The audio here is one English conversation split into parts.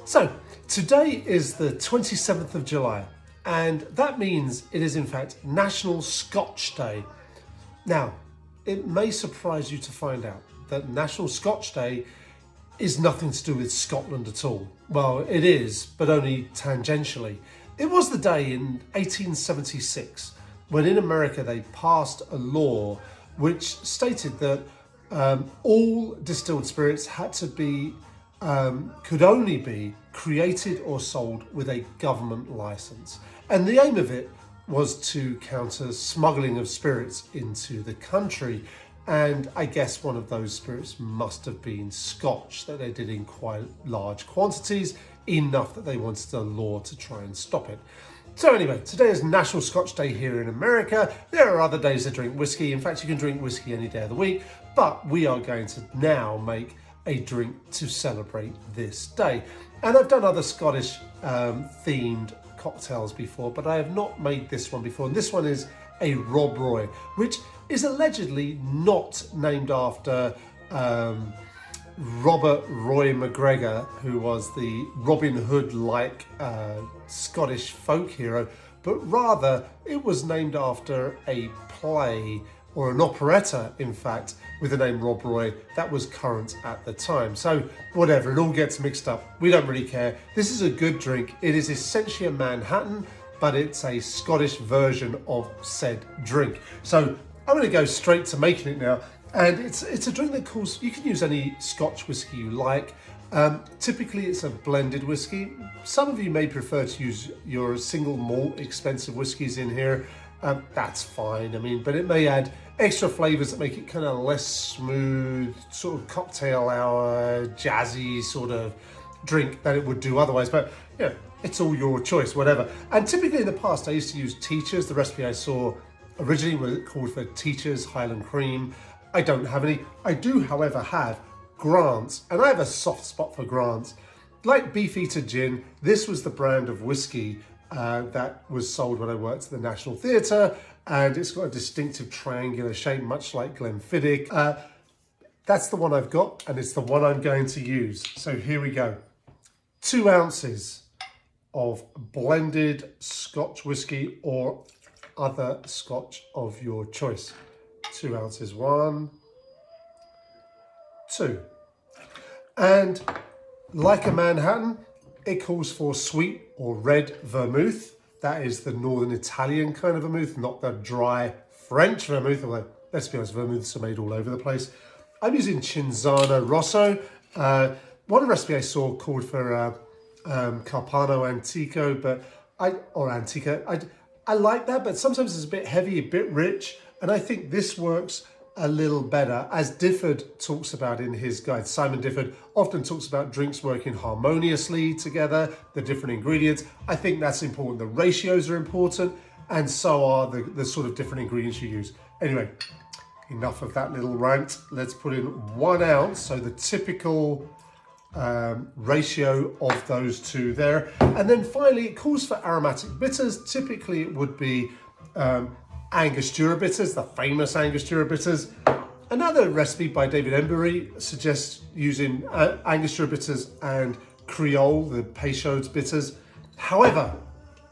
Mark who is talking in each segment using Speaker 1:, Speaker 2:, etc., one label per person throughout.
Speaker 1: So today is the 27th of July, and that means it is in fact National Scotch Day. Now, it may surprise you to find out that National Scotch Day is nothing to do with Scotland at all. Well, it is, but only tangentially. It was the day in 1876 when in America they passed a law which stated that all distilled spirits had to be could only be created or sold with a government license. And the aim of it was to counter smuggling of spirits into the country. And I guess one of those spirits must have been Scotch, that they did in quite large quantities, enough that they wanted a law to try and stop it. So anyway, today is National Scotch Day here in America. There are other days to drink whiskey. In fact, you can drink whiskey any day of the week, but we are going to now make a drink to celebrate this day. And I've done other Scottish themed cocktails before, but I have not made this one before. And this one is a Rob Roy, which is allegedly not named after Robert Roy McGregor, who was the Robin Hood-like Scottish folk hero, but rather it was named after a play, or an operetta, in fact, with the name Rob Roy that was current at the time. So whatever, it all gets mixed up. We don't really care. This is a good drink. It is essentially a Manhattan, but it's a Scottish version of said drink. So I'm going to go straight to making it now. And it's a drink that calls, you can use any Scotch whiskey you like. Typically it's a blended whiskey. Some of you may prefer to use your single malt expensive whiskies in here. That's fine, I mean, but it may add extra flavors that make it kind of less smooth, sort of cocktail hour, jazzy sort of drink than it would do otherwise. But yeah, it's all your choice, whatever. And typically in the past, I used to use Teachers. The recipe I saw originally was called for Teachers Highland Cream. I don't have any. I do, however, have Grant's, and I have a soft spot for Grant's. Like Beefeater Gin, this was the brand of whiskey that was sold when I worked at the National Theatre, and it's got a distinctive triangular shape, much like Glenfiddich. That's the one I've got, and it's the one I'm going to use. So here we go. 2 ounces of blended Scotch whiskey or other Scotch of your choice. 2 ounces, 1, 2. And like a Manhattan, it calls for sweet or red vermouth. That is the Northern Italian kind of vermouth, not the dry French vermouth, although let's be honest, vermouths are made all over the place. I'm using Cinzano Rosso. One recipe I saw called for Carpano Antico, I like that, but sometimes it's a bit heavy, a bit rich, and I think this works a little better. As Difford talks about in his guide, Simon Difford often talks about drinks working harmoniously together, the different ingredients. I think that's important. The ratios are important, and so are the sort of different ingredients you use. Anyway, enough of that little rant. Let's put in 1 ounce, so the typical ratio of those two there. And then finally, it calls for aromatic bitters. Typically it would be Angostura bitters, the famous Angostura bitters. Another recipe by David Embury suggests using Angostura bitters and Creole, the Peychaud's bitters. However,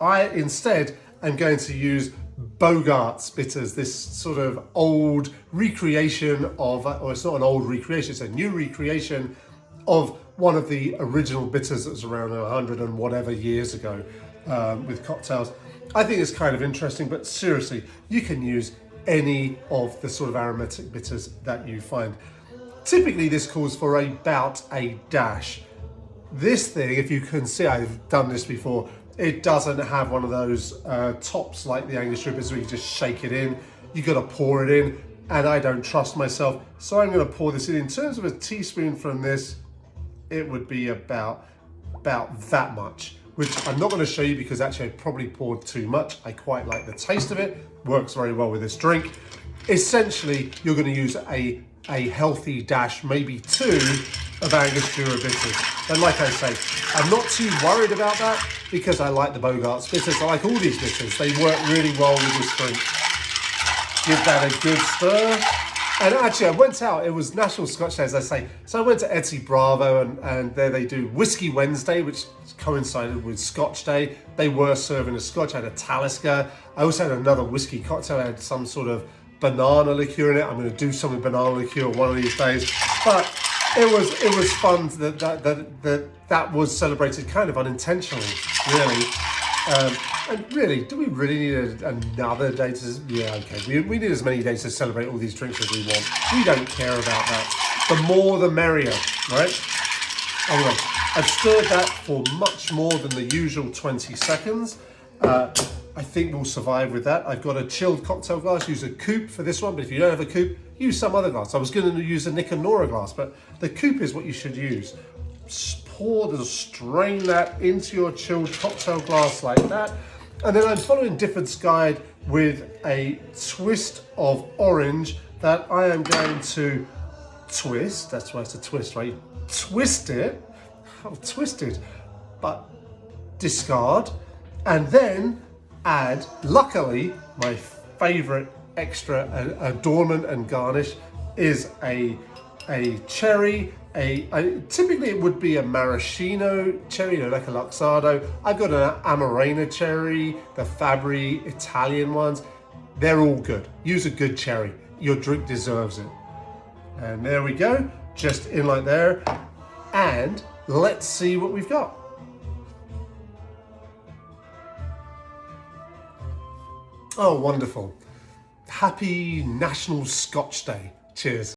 Speaker 1: I instead am going to use Bogart's bitters, this sort of old recreation of, or it's not an old recreation, it's a new recreation of one of the original bitters that was around 100 and whatever years ago with cocktails. I think it's kind of interesting, but seriously, you can use any of the sort of aromatic bitters that you find. Typically, this calls for about a dash. This thing, if you can see, I've done this before, it doesn't have one of those tops like the Angostura bitters where you just shake it in. You got to pour it in, and I don't trust myself, so I'm going to pour this in. In terms of a teaspoon from this, it would be about that much, which I'm not going to show you because actually I probably poured too much. I quite like the taste of it. Works very well with this drink. Essentially, you're going to use a healthy dash, maybe 2 of Angostura bitters. And like I say, I'm not too worried about that because I like the Bogart's bitters. I like all these bitters. They work really well with this drink. Give that a good stir. And actually, I went out, it was National Scotch Day, as I say. So I went to Etsy Bravo, and there they do Whiskey Wednesday, which coincided with Scotch Day. They were serving a Scotch. I had a Talisker. I also had another whiskey cocktail. I had some sort of banana liqueur in it. I'm going to do some with banana liqueur one of these days. But it was fun that was celebrated kind of unintentionally, really. And really, do we really need another day to... Yeah, okay. We need as many days to celebrate all these drinks as we want. We don't care about that. The more the merrier, right? Anyway, I've stirred that for much more than the usual 20 seconds. I think we'll survive with that. I've got a chilled cocktail glass. Use a coupe for this one, but if you don't have a coupe, use some other glass. I was going to use a Nick and Nora glass, but the coupe is what you should use. Strain that into your chilled cocktail glass like that. And then I'm following Difford's guide with a twist of orange that I am going to twist. That's why it's a twist, right? Twist it. Oh, twisted. But discard. And then add, luckily, my favorite extra adornment and garnish is a cherry. Typically it would be a maraschino cherry, like a luxardo. I've got an amarena cherry, the Fabri Italian ones. They're all good. Use a good cherry. Your drink deserves it. And there we go, just in like there. And let's see what we've got. Oh, wonderful. Happy National Scotch Day. Cheers.